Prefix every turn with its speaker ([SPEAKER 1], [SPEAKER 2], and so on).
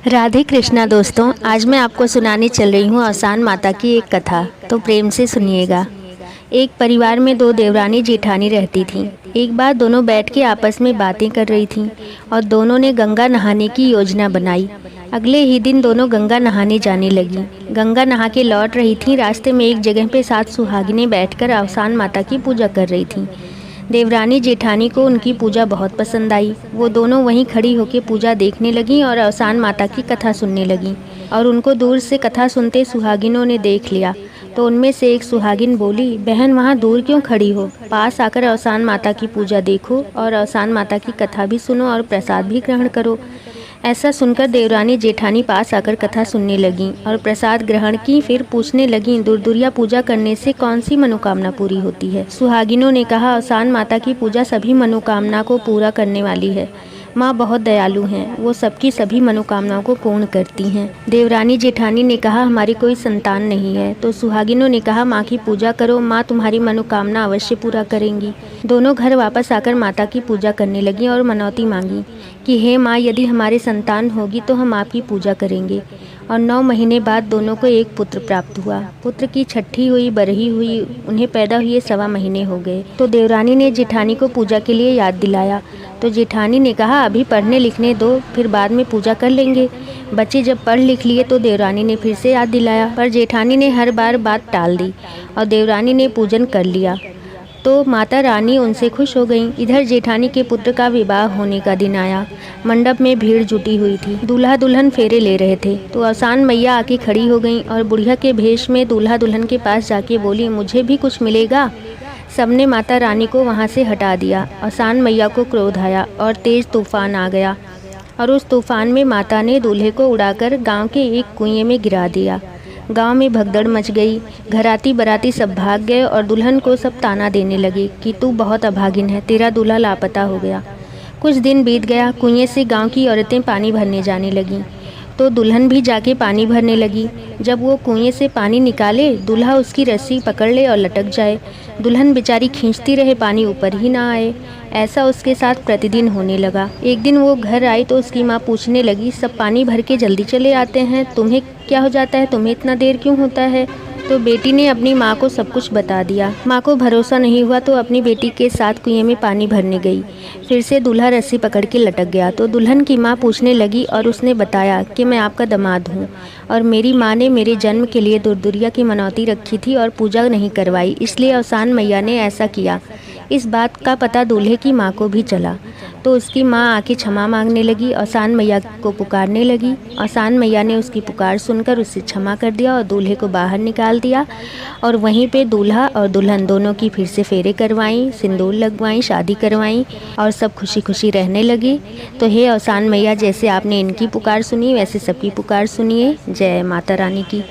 [SPEAKER 1] राधे कृष्णा दोस्तों, आज मैं आपको सुनाने चल रही हूँ अवसान माता की एक कथा। तो प्रेम से सुनिएगा। एक परिवार में दो देवरानी जेठानी रहती थीं। एक बार दोनों बैठ के आपस में बातें कर रही थीं और दोनों ने गंगा नहाने की योजना बनाई। अगले ही दिन दोनों गंगा नहाने जाने लगी। गंगा नहा के लौट रही थीं। रास्ते में एक जगह पे 7 सुहागिनें बैठकर अवसान माता की पूजा कर रही थीं। देवरानी जेठानी को उनकी पूजा बहुत पसंद आई। वो दोनों वहीं खड़ी होकर पूजा देखने लगीं और अवसान माता की कथा सुनने लगीं। और उनको दूर से कथा सुनते सुहागिनों ने देख लिया। तो उनमें से एक सुहागिन बोली, बहन वहाँ दूर क्यों खड़ी हो, पास आकर अवसान माता की पूजा देखो और अवसान माता की कथा भी सुनो और प्रसाद भी ग्रहण करो। ऐसा सुनकर देवरानी जेठानी पास आकर कथा सुनने लगीं और प्रसाद ग्रहण की। फिर पूछने लगीं, दुर्दुरिया पूजा करने से कौन सी मनोकामना पूरी होती है। सुहागिनों ने कहा, अवसान माता की पूजा सभी मनोकामना को पूरा करने वाली है। माँ बहुत दयालु हैं, वो सबकी सभी मनोकामनाओं को पूर्ण करती हैं। देवरानी जेठानी ने कहा, हमारी कोई संतान नहीं है। तो सुहागिनों ने कहा, माँ की पूजा करो, माँ तुम्हारी मनोकामना अवश्य पूरा करेंगी। दोनों घर वापस आकर माता की पूजा करने लगी और मनौती मांगी कि हे माँ, यदि हमारे संतान होगी तो हम आपकी पूजा करेंगे। और 9 महीने बाद दोनों को एक पुत्र प्राप्त हुआ। पुत्र की छठी हुई, बरही हुई, उन्हें पैदा हुए 1.25 महीने हो गए। तो देवरानी ने जेठानी को पूजा के लिए याद दिलाया। तो जेठानी ने कहा, अभी पढ़ने लिखने दो, फिर बाद में पूजा कर लेंगे। बच्चे जब पढ़ लिख लिए तो देवरानी ने फिर से याद दिलाया, पर जेठानी ने हर बार बात टाल दी और देवरानी ने पूजन कर लिया। तो माता रानी उनसे खुश हो गईं। इधर जेठानी के पुत्र का विवाह होने का दिन आया। मंडप में भीड़ जुटी हुई थी। दूल्हा दुल्हन फेरे ले रहे थे। तो अवसान मैया आके खड़ी हो गईं और बुढ़िया के भेष में दूल्हा दुल्हन के पास जाके बोली, मुझे भी कुछ मिलेगा। सबने माता रानी को वहाँ से हटा दिया। अवसान मैया को क्रोध आया और तेज तूफान आ गया और उस तूफान में माता ने दूल्हे को उड़ाकर गांव के एक कुएं में गिरा दिया। गांव में भगदड़ मच गई। घराती बराती सब भाग गए और दुल्हन को सब ताना देने लगे कि तू बहुत अभागिन है, तेरा दूल्हा लापता हो गया। कुछ दिन बीत गया। कुएं से गांव की औरतें पानी भरने जाने लगीं। तो दुल्हन भी जाके पानी भरने लगी। जब वो कुएं से पानी निकाले, दूल्हा उसकी रस्सी पकड़ ले और लटक जाए। दुल्हन बेचारी खींचती रहे, पानी ऊपर ही ना आए। ऐसा उसके साथ प्रतिदिन होने लगा। एक दिन वो घर आई तो उसकी माँ पूछने लगी, सब पानी भर के जल्दी चले आते हैं, तुम्हें क्या हो जाता है, तुम्हें इतना देर क्यों होता है। तो बेटी ने अपनी माँ को सब कुछ बता दिया। माँ को भरोसा नहीं हुआ तो अपनी बेटी के साथ कुएं में पानी भरने गई। फिर से दूल्हा रस्सी पकड़ के लटक गया। तो दुल्हन की माँ पूछने लगी और उसने बताया कि मैं आपका दामाद हूँ और मेरी माँ ने मेरे जन्म के लिए दुर्दुरिया की मनौती रखी थी और पूजा नहीं करवाई, इसलिए अवसान मैया ने ऐसा किया। इस बात का पता दूल्हे की माँ को भी चला। तो उसकी माँ आके क्षमा मांगने लगी, अवसान मैया को पुकारने लगी। अवसान मैया ने उसकी पुकार सुनकर उसे क्षमा कर दिया और दूल्हे को बाहर निकाल दिया। और वहीं पे दूल्हा और दुल्हन दोनों की फिर से फेरे करवाईं, सिंदूर लगवाईं, शादी करवाईं और सब खुशी खुशी रहने लगी। तो हे अवसान मैया, जैसे आपने इनकी पुकार सुनी वैसे सबकी पुकार सुनिए। जय माता रानी की।